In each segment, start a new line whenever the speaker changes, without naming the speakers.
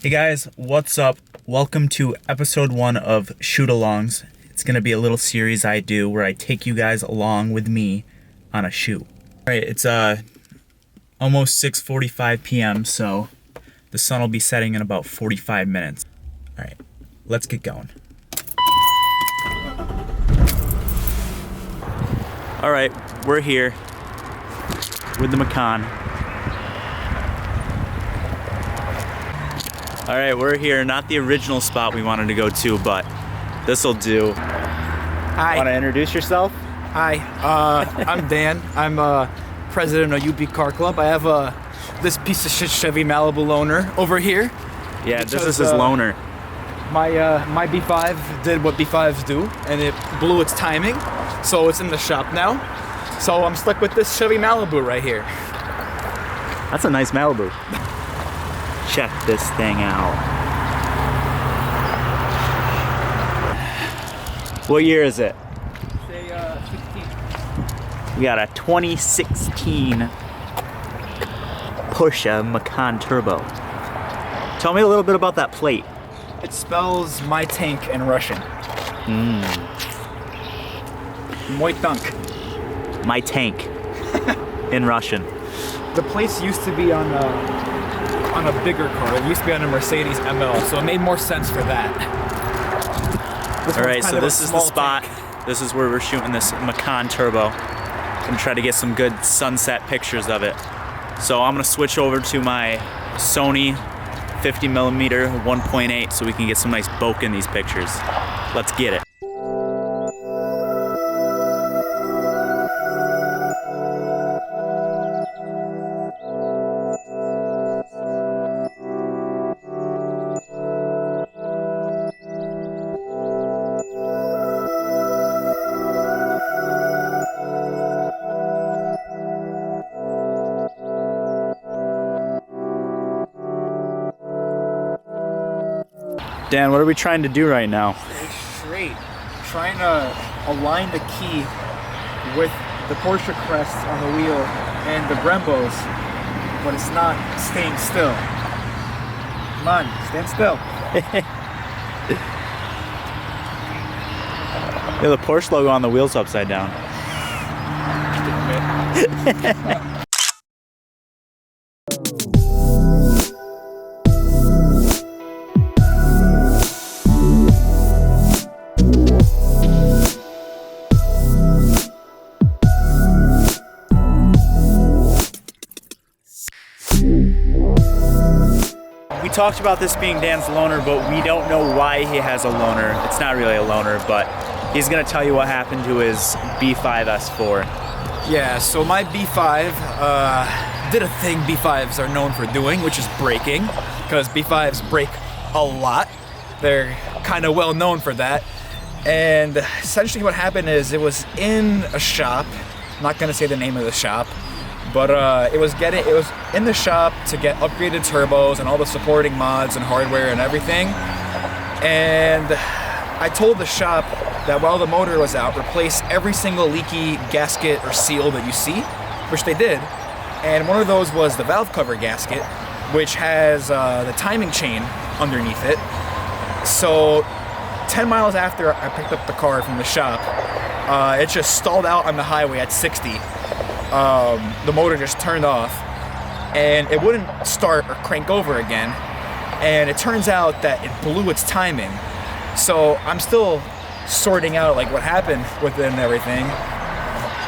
Hey guys, what's up? Welcome to episode 1 of Shootalongs. It's gonna be a little series I do where I take you guys along with me on a shoot. Alright, it's almost 6:45 p.m. so the sun will be setting in about 45 minutes. Alright, let's get going. Alright, we're here with the Macan. Alright, we're here, not the original spot we wanted to go to, but this'll do.
Hi.
Want to introduce yourself?
Hi, I'm Dan. I'm president of UP Car Club. I have this piece of shit Chevy Malibu loaner over here.
Yeah, this is his loaner.
My B5 did what B5s do, and it blew its timing, so it's in the shop now. So I'm stuck with this Chevy Malibu right here.
That's a nice Malibu. Check this thing out. What year is it?
Say 16.
We got a 2016 Porsche Macan Turbo. Tell me a little bit about that plate.
It spells my tank in Russian. Mój tank.
My tank in Russian.
The place used to be on a bigger car. It used to be on a Mercedes ML, so it made more sense for that.
Alright, so this is the spot. This is where we're shooting this Macan Turbo. Gonna try to get some good sunset pictures of it. So I'm gonna switch over to my Sony 50mm 1.8 so we can get some nice bokeh in these pictures. Let's get it. Dan, what are we trying to do right now?
It's straight. Trying to align the key with the Porsche crest on the wheel and the Brembos, but it's not staying still. Come on, stand still.
Yeah, the Porsche logo on the wheel's upside down. We talked about this being Dan's loaner, but we don't know why he has a loaner. It's not really a loaner, but he's gonna tell you what happened to his B5 S4.
Yeah, so my B5 did a thing B5s are known for doing, which is braking, because B5s brake a lot. They're kind of well known for that. And essentially what happened is it was in a shop, I'm not gonna say the name of the shop, but it was in the shop to get upgraded turbos and all the supporting mods and hardware and everything. And I told the shop that while the motor was out, replace every single leaky gasket or seal that you see, which they did. And one of those was the valve cover gasket, which has the timing chain underneath it. So 10 miles after I picked up the car from the shop, it just stalled out on the highway at 60. The motor just turned off and it wouldn't start or crank over again, and it turns out that it blew its timing. So I'm still sorting out like what happened with it and everything,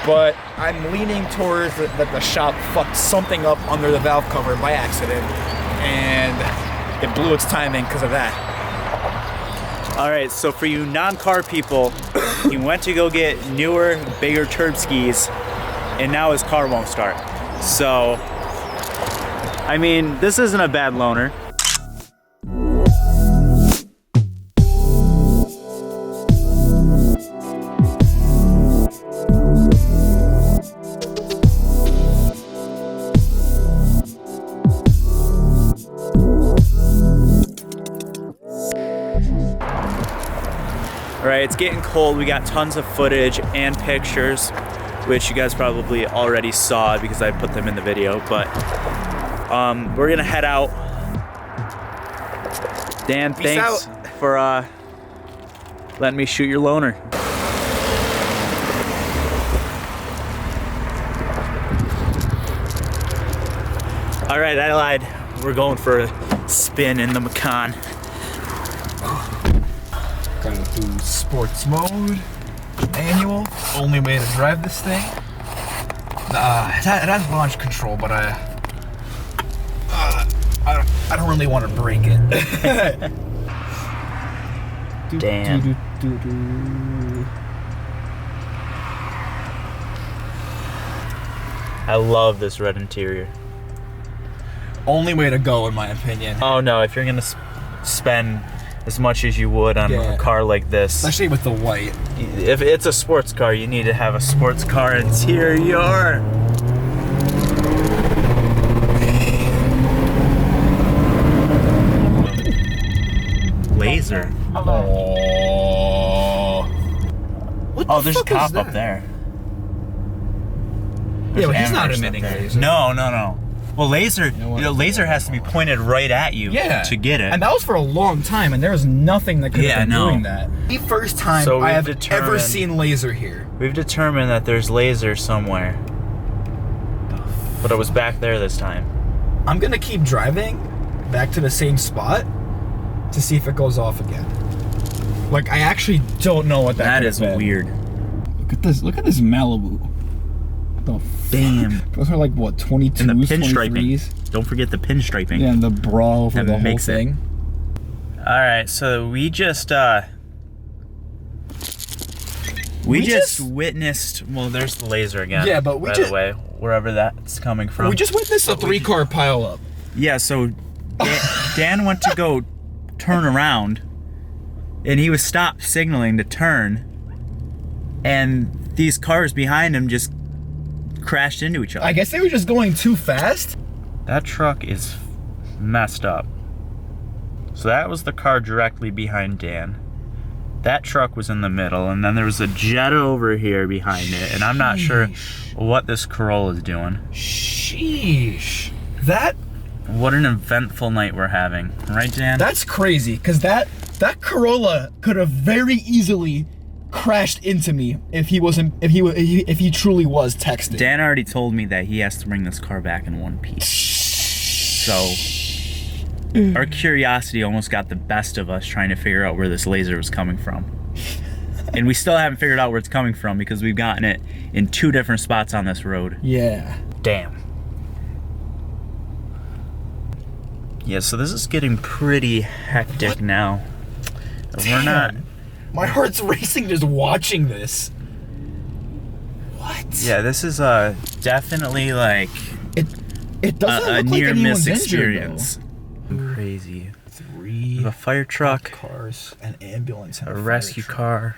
but I'm leaning towards that the shop fucked something up under the valve cover by accident and it blew its timing because of that.
Alright, so for you non-car people, he went to go get newer, bigger turb skis, and now his car won't start. So, I mean, this isn't a bad loaner. Alright, it's getting cold. We got tons of footage and pictures, which you guys probably already saw because I put them in the video, but we're gonna head out Dan,
Peace
thanks
out.
for letting me shoot your loner. All right, I lied. We're going for a spin in the Macan.
Gotta do sports mode, manual. Only way to drive this thing. It has launch control, but I don't really want to break it.
Damn. I love this red interior.
Only way to go, in my opinion.
Oh no, if you're gonna spend as much as you would on a car like this,
Especially with the white.
if it's a sports car, you need to have a sports car interior. Laser.
What the
Oh, there's a
fuck is
cop
that?
up there.
Yeah, but he's
Amherst
not
up
emitting
there.
laser.
No. Well, laser,
what?
laser has to be pointed right at you to get it.
And that was for a long time, and there was nothing that could have been doing that.
The first time
So
I
we've
have ever
determined-
seen laser here.
We've determined that there's laser somewhere. But it was back there this time.
I'm gonna keep driving back to the same spot to see if it goes off again.
Like, I actually don't know what that
That
could
is
have been.
weird.
Look at this. Look at this Malibu. The
Damn.
Those are like what, 22s,
And the
23s?
pinstriping. Don't forget the pinstriping.
Yeah, and the bra over
That
the whole
makes it.
thing.
Alright, so we just witnessed, well, there's the laser again.
Yeah, but we
by
just-
the way, wherever that's coming from.
We just witnessed a
3-car pileup.
Yeah, so Dan went to go turn around, and he was stopped signaling to turn, and these cars behind him just crashed into each other.
I guess they were just going too fast.
That truck is messed up. So that was the car directly behind Dan. That truck was in the middle, and then there was a Jetta over here behind it, and I'm not sure what this Corolla is doing.
Sheesh.
What an eventful night we're having, right, Dan?
That's crazy, because that Corolla could have very easily crashed into me if he truly was texting.
Dan already told me that he has to bring this car back in one piece. So our curiosity almost got the best of us trying to figure out where this laser was coming from. And we still haven't figured out where it's coming from because we've gotten it in 2 different spots on this road.
Yeah.
Damn. Yeah, so this is getting pretty hectic now. We're not...
My heart's racing just watching this. What?
Yeah, this is definitely like
It doesn't
a
look like
near
anyone's
miss
injured,
experience. Crazy.
3
A fire truck,
cars, an ambulance, and
a
fire
rescue
truck.
car.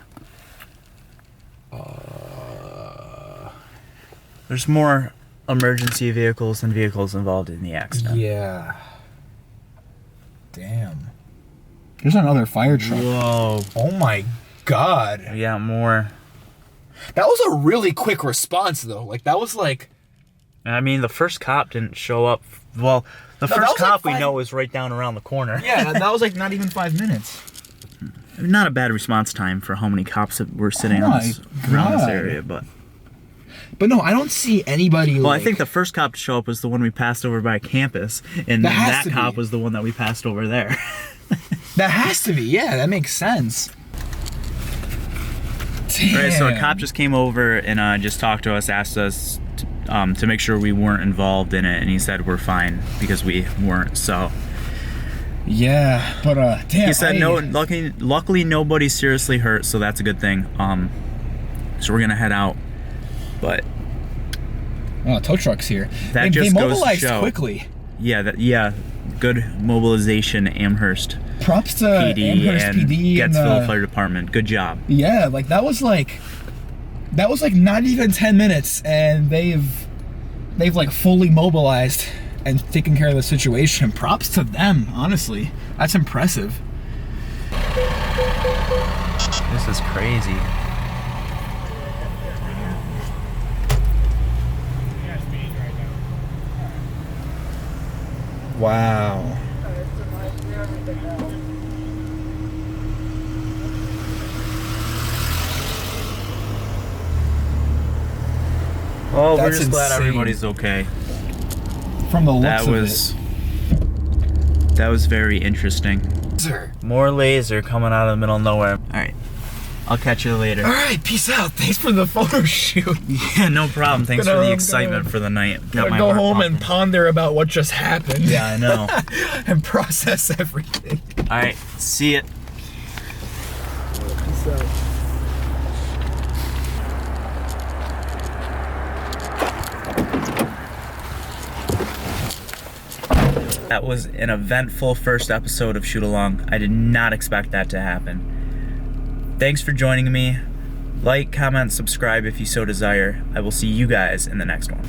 There's more emergency vehicles than vehicles involved in the accident.
Yeah. Damn.
There's another fire truck.
Whoa.
Oh my god.
Yeah, more.
That was a really quick response though. Like that was like
I mean, the first cop didn't show up. Well, the
that
first
was like
cop we
5
know is right down around the corner.
yeah, that was like not even 5 minutes.
Not a bad response time for how many cops that were sitting
Oh
on this,
my
around this
God.
area, but...
But no, I don't see anybody.
Well,
like,
I think the first cop to show up was the one we passed over by campus, and
That has
that
to
cop
be.
was the one that we passed over there.
that has to be. Yeah, that makes sense. Damn.
Right, so a cop just came over and just talked to us, asked us to make sure we weren't involved in it, and he said we're fine because we weren't. So
Yeah, but damn.
he said luckily nobody's seriously hurt, so that's a good thing. So we're gonna head out, but
Oh, tow truck's here.
That
they
just goes to
mobilized
show.
quickly.
yeah, good mobilization, Amherst
Props to
PD
Amherst
and
PD
Gettsville
and
Fire Department. Good job.
yeah, like that was like not even 10 minutes, and they've like fully mobilized and taken care of the situation. Props to them, honestly. That's impressive.
This is crazy.
Wow.
Well, we're
That's
just glad
insane.
everybody's okay.
From the looks
That
of
was very interesting.
it.
More laser coming out of the middle of nowhere. All right, I'll catch you later.
All right, peace out. Thanks for the photo shoot.
Yeah, no problem. Thanks for the excitement for the night. Got my
Go
heart
home and
pumping.
ponder about what just happened.
Yeah, I know.
And process everything.
All right, see ya.
Peace out.
That was an eventful first episode of Shootalong. I did not expect that to happen. Thanks for joining me. Like, comment, subscribe if you so desire. I will see you guys in the next one.